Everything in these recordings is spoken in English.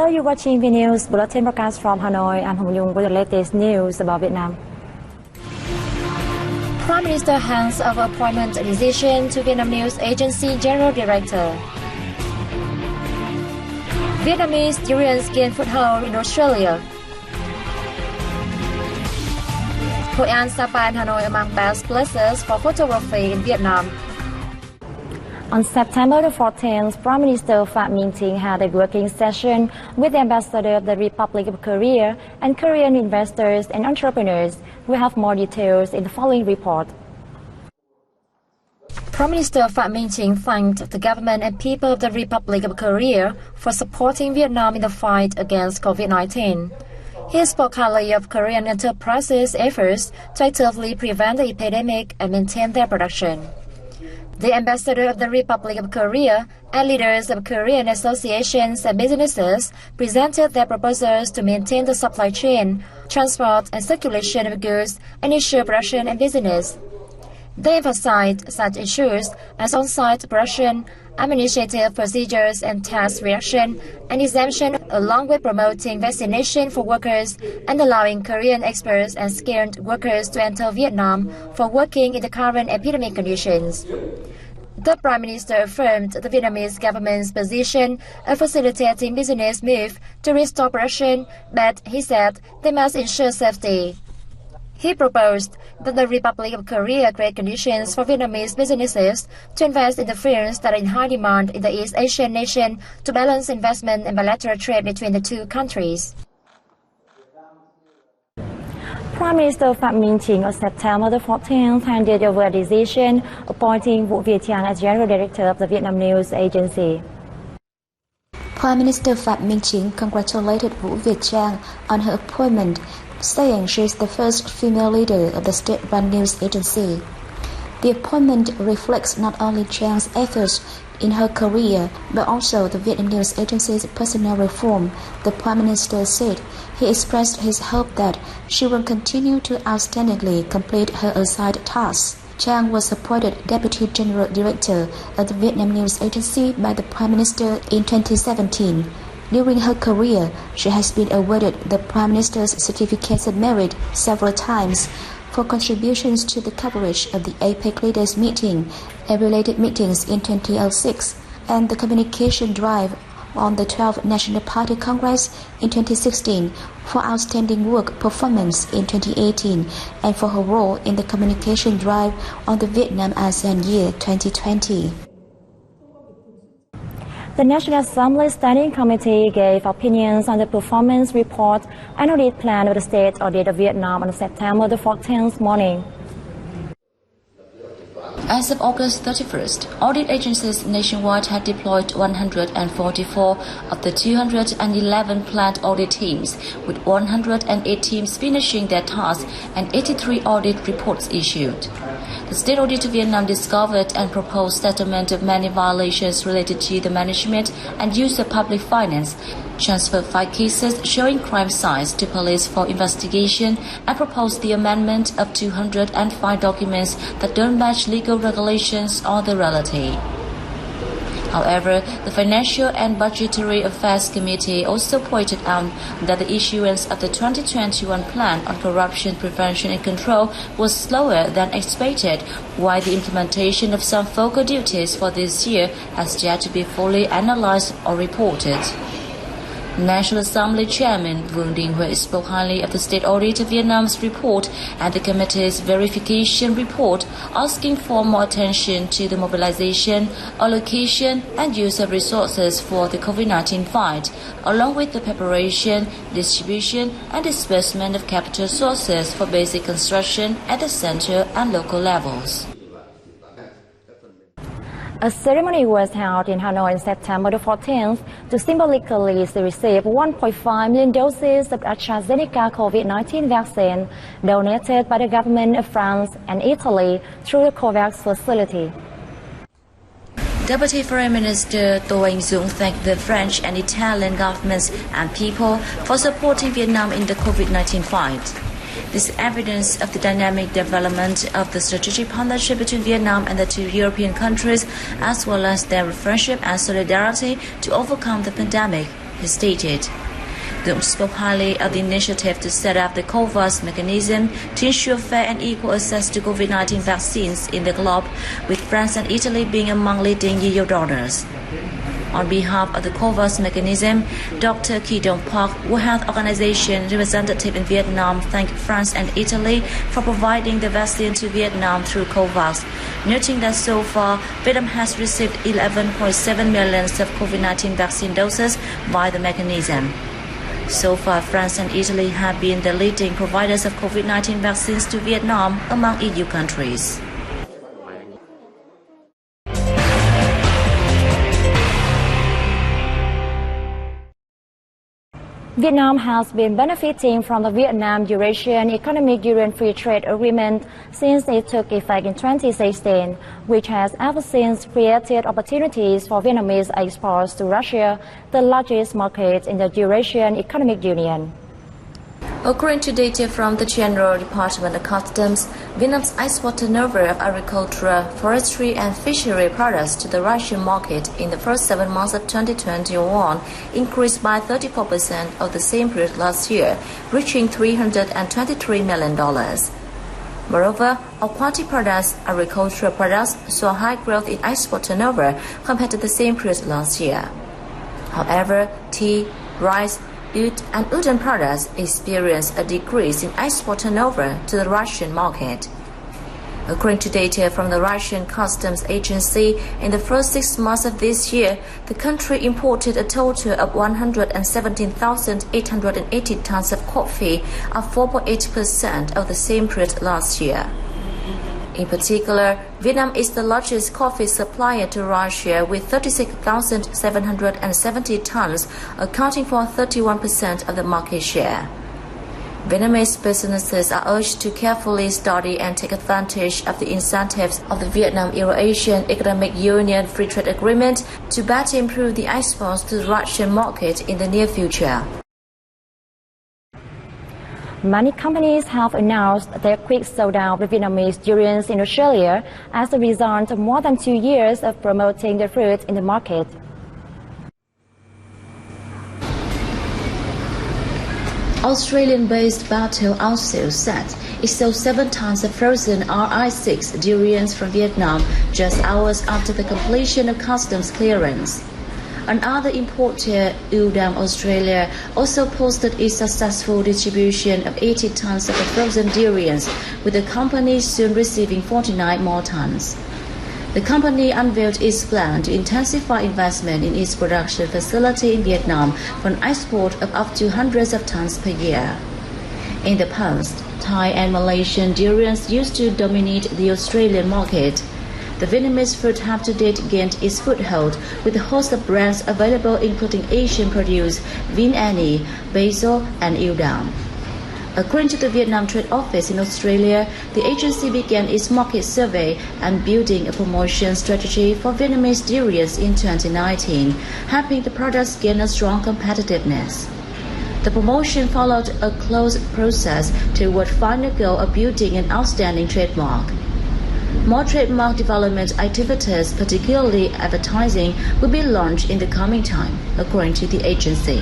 Hello, you're watching the news bulletin broadcast from Hanoi. I'm Hồng Nhung with the latest news about Vietnam. Prime Minister hands over appointment decision to Vietnam News Agency General Director. Vietnamese students gain foothold in Australia. Hội An, Sapa and Hanoi among best places for photography in Vietnam. On September the 14th, Prime Minister Phạm Minh Chính had a working session with the Ambassador of the Republic of Korea and Korean investors and entrepreneurs. We have more details in the following report. Prime Minister Phạm Minh Chính thanked the government and people of the Republic of Korea for supporting Vietnam in the fight against COVID-19. He spoke highly of Korean enterprises' efforts to actively prevent the epidemic and maintain their production. The Ambassador of the Republic of Korea and leaders of Korean associations and businesses presented their proposals to maintain the supply chain, transport and circulation of goods and ensure production and business. They emphasized such issues as on-site production, administrative procedures and tax reduction and exemption, along with promoting vaccination for workers and allowing Korean experts and skilled workers to enter Vietnam for working in the current epidemic conditions. The Prime Minister affirmed the Vietnamese government's position of facilitating business move to restore production, but he said they must ensure safety. He proposed that the Republic of Korea create conditions for Vietnamese businesses to invest in the fields that are in high demand in the East Asian nation to balance investment and bilateral trade between the two countries. Prime Minister Phạm Minh Chính on September the 14th handed over a decision appointing Vũ Việt Trang as General Director of the Vietnam News Agency. Prime Minister Phạm Minh Chính congratulated Vũ Việt Trang on her appointment, saying she is the first female leader of the state-run news agency. The appointment reflects not only Chang's efforts in her career, but also the Vietnam News Agency's personnel reform. The Prime Minister said he expressed his hope that she will continue to outstandingly complete her assigned tasks. Chang was appointed Deputy General Director of the Vietnam News Agency by the Prime Minister in 2017. During her career, she has been awarded the Prime Minister's Certificate of Merit several times for contributions to the coverage of the APEC Leaders Meeting and related meetings in 2006 and the communication drive on the 12th National Party Congress in 2016, for outstanding work performance in 2018 and for her role in the communication drive on the Vietnam ASEAN Year 2020. The National Assembly Standing Committee gave opinions on the performance report and audit plan of the State Audit of Vietnam on September the 14th morning. As of August 31st, audit agencies nationwide had deployed 144 of the 211 planned audit teams, with 108 teams finishing their tasks and 83 audit reports issued. The State Audit of Vietnam discovered and proposed settlement of many violations related to the management and use of public finance, transferred 5 cases showing crime sites to police for investigation, and proposed the amendment of 205 documents that don't match legal regulations or the reality. However, the Financial and Budgetary Affairs Committee also pointed out that the issuance of the 2021 Plan on Corruption Prevention and Control was slower than expected, while the implementation of some focal duties for this year has yet to be fully analyzed or reported. National Assembly Chairman Vương Đình Huệ spoke highly of the State Audit of Vietnam's report and the committee's verification report, asking for more attention to the mobilization, allocation, and use of resources for the COVID-19 fight, along with the preparation, distribution, and disbursement of capital sources for basic construction at the center and local levels. A ceremony was held in Hanoi on September the 14th to symbolically receive 1.5 million doses of AstraZeneca COVID-19 vaccine donated by the government of France and Italy through the COVAX facility. Deputy Foreign Minister Tô Anh Dũng thanked the French and Italian governments and people for supporting Vietnam in the COVID-19 fight. This is evidence of the dynamic development of the strategic partnership between Vietnam and the two European countries, as well as their friendship and solidarity to overcome the pandemic. he stated. Dung spoke highly of the initiative to set up the COVAX mechanism to ensure fair and equal access to COVID-19 vaccines in the globe, with France and Italy being among leading EU donors. On behalf of the COVAX mechanism, Dr. Ki Dong Park, World Health Organization representative in Vietnam, thanked France and Italy for providing the vaccine to Vietnam through COVAX, noting that so far, Vietnam has received 11.7 million of COVID-19 vaccine doses by the mechanism. So far, France and Italy have been the leading providers of COVID-19 vaccines to Vietnam among EU countries. Vietnam has been benefiting from the Vietnam-Eurasian Economic Union Free Trade Agreement since it took effect in 2016, which has ever since created opportunities for Vietnamese exports to Russia, the largest market in the Eurasian Economic Union. According to data from the General Department of Customs, Vietnam's export turnover of agricultural, forestry and fishery products to the Russian market in the first 7 months of 2021 increased by 34% of the same period last year, reaching $323 million. Moreover, aquatic products, agricultural products saw high growth in export turnover compared to the same period last year. However, tea, rice, oat and wooden products experienced a decrease in export turnover to the Russian market. According to data from the Russian Customs Agency, in the first 6 months of this year, the country imported a total of 117,880 tons of coffee, up 4.8% of the same period last year. In particular, Vietnam is the largest coffee supplier to Russia with 36,770 tons, accounting for 31% of the market share. Vietnamese businesses are urged to carefully study and take advantage of the incentives of the Vietnam-Eurasian Economic Union Free Trade Agreement to better improve the exports to the Russian market in the near future. Many companies have announced their quick slowdown of the Vietnamese durians in Australia as a result of more than 2 years of promoting the fruit in the market. Australian-based Battle also said it sold 7 tons of frozen RI6 durians from Vietnam just hours after the completion of customs clearance. Another importer, Udam Australia, also posted a successful distribution of 80 tons of frozen durians, with the company soon receiving 49 more tons. The company unveiled its plan to intensify investment in its production facility in Vietnam for an export of up to hundreds of tons per year. In the past, Thai and Malaysian durians used to dominate the Australian market. The Vietnamese fruit have to date gained its foothold with a host of brands available including Asian produce, Vin Annie, Basil and Udam. According to the Vietnam Trade Office in Australia, the agency began its market survey and building a promotion strategy for Vietnamese durians in 2019, helping the products gain a strong competitiveness. The promotion followed a close process toward final goal of building an outstanding trademark. More trademark development activities, particularly advertising, will be launched in the coming time, according to the agency.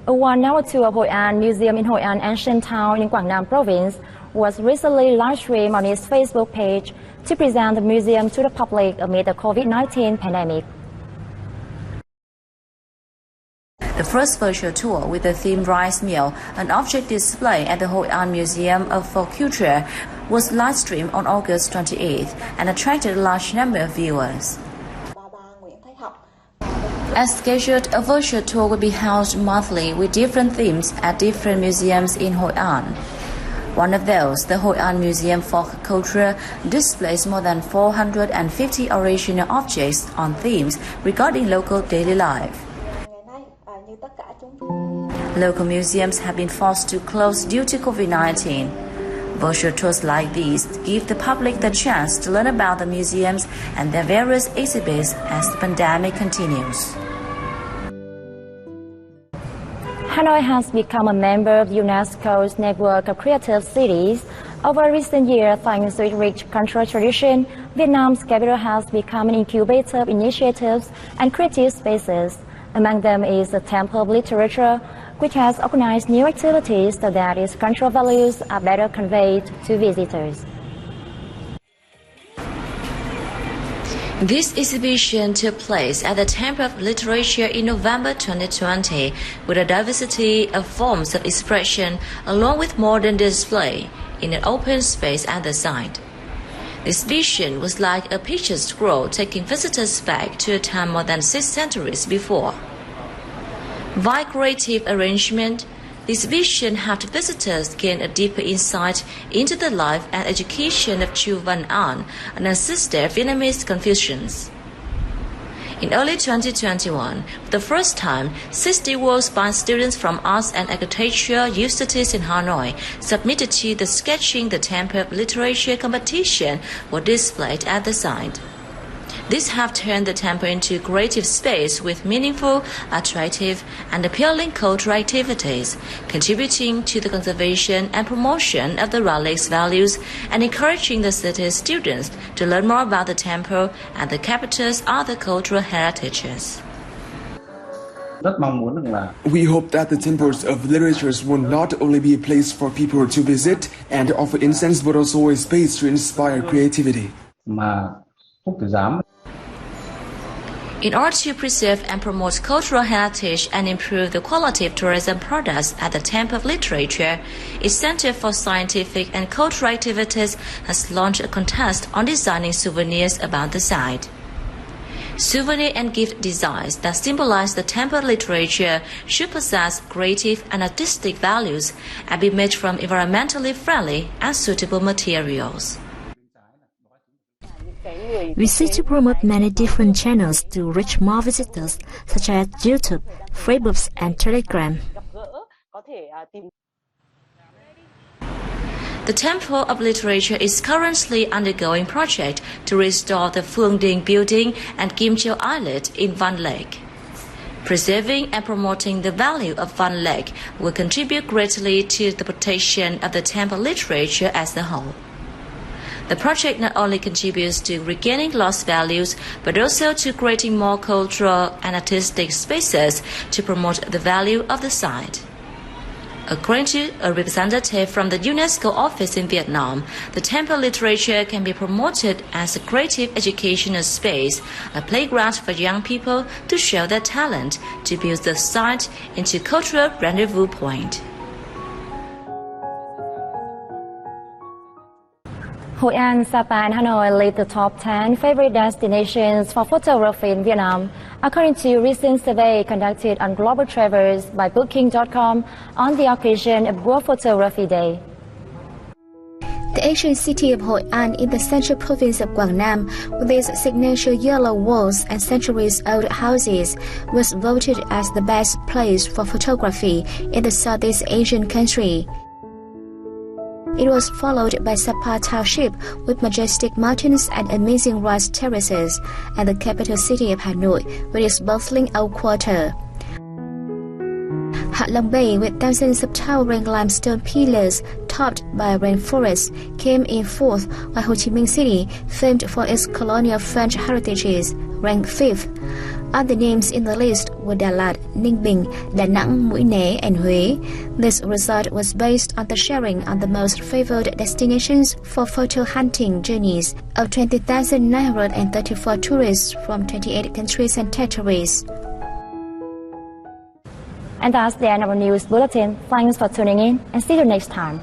A 1-hour tour of Hoi An Museum in Hoi An Ancient Town in Quảng Nam Province was recently live-streamed on its Facebook page to present the museum to the public amid the COVID-19 pandemic. The first virtual tour with the themed rice meal, an object display at the Hoi An Museum of Folk Culture, was live-streamed on August 28th and attracted a large number of viewers. As scheduled, a virtual tour will be held monthly with different themes at different museums in Hoi An. One of those, the Hoi An Museum Folk Culture, displays more than 450 original objects on themes regarding local daily life. Local museums have been forced to close due to COVID-19. Virtual tours like these give the public the chance to learn about the museums and their various exhibits as the pandemic continues. Hanoi has become a member of UNESCO's network of creative cities, Over recent years, thanks to its rich cultural tradition, Vietnam's capital has become an incubator of initiatives and creative spaces. Among them is the Temple of Literature, which has organized new activities so that its cultural values are better conveyed to visitors. This exhibition took place at the Temple of Literature in November 2020 with a diversity of forms of expression along with modern display in an open space at the site. The exhibition was like a picture scroll taking visitors back to a time more than 6 centuries before. Via creative arrangement, the exhibition helped visitors gain a deeper insight into the life and education of Chu Van An, an ancestor of Vietnamese Confucians. In early 2021, for the first time, 60 works by students from Arts and Architecture universities in Hanoi submitted to the Sketching the Temple of Literature competition were displayed at the site. This have turned the temple into a creative space with meaningful, attractive, and appealing cultural activities, contributing to the conservation and promotion of the relic's values and encouraging the city's students to learn more about the temple and the capital's other cultural heritages. We hope that the temples of literatures will not only be a place for people to visit and offer incense, but also a space to inspire creativity. In order to preserve and promote cultural heritage and improve the quality of tourism products at the Temple of Literature, its Center for Scientific and Cultural Activities has launched a contest on designing souvenirs about the site. Souvenir and gift designs that symbolize the Temple of Literature should possess creative and artistic values and be made from environmentally friendly and suitable materials. We seek to promote many different channels to reach more visitors, such as YouTube, Facebook, and Telegram. The Temple of Literature is currently undergoing project to restore the Phuong Dinh building and Kim Chiu Islet in Van Lake. Preserving and promoting the value of Van Lake will contribute greatly to the protection of the Temple Literature as a whole. The project not only contributes to regaining lost values, but also to creating more cultural and artistic spaces to promote the value of the site. According to a representative from the UNESCO office in Vietnam, the Temple Literature can be promoted as a creative educational space, a playground for young people to show their talent, to build the site into a cultural rendezvous point. Hội An, Sapa, and Hanoi lead the top 10 favorite destinations for photography in Vietnam, according to a recent survey conducted on Global Travels by Booking.com on the occasion of World Photography Day. The ancient city of Hội An in the central province of Quảng Nam, with its signature yellow walls and centuries-old houses, was voted as the best place for photography in the Southeast Asian country. It was followed by Sapa Township with majestic mountains and amazing rice terraces, and the capital city of Hanoi with its bustling old quarter. Hạ Long Bay, with thousands of towering limestone pillars topped by rainforests, came in fourth, while Ho Chi Minh City, famed for its colonial French heritages, ranked fifth. Other names in the list were Đà Lạt, Ninh Bình, Đà Nẵng, Mũi Né, and Huế. This result was based on the sharing on the most favored destinations for photo hunting journeys of 20,934 tourists from 28 countries and territories. And that's the end of our news bulletin. Thanks for tuning in and see you next time.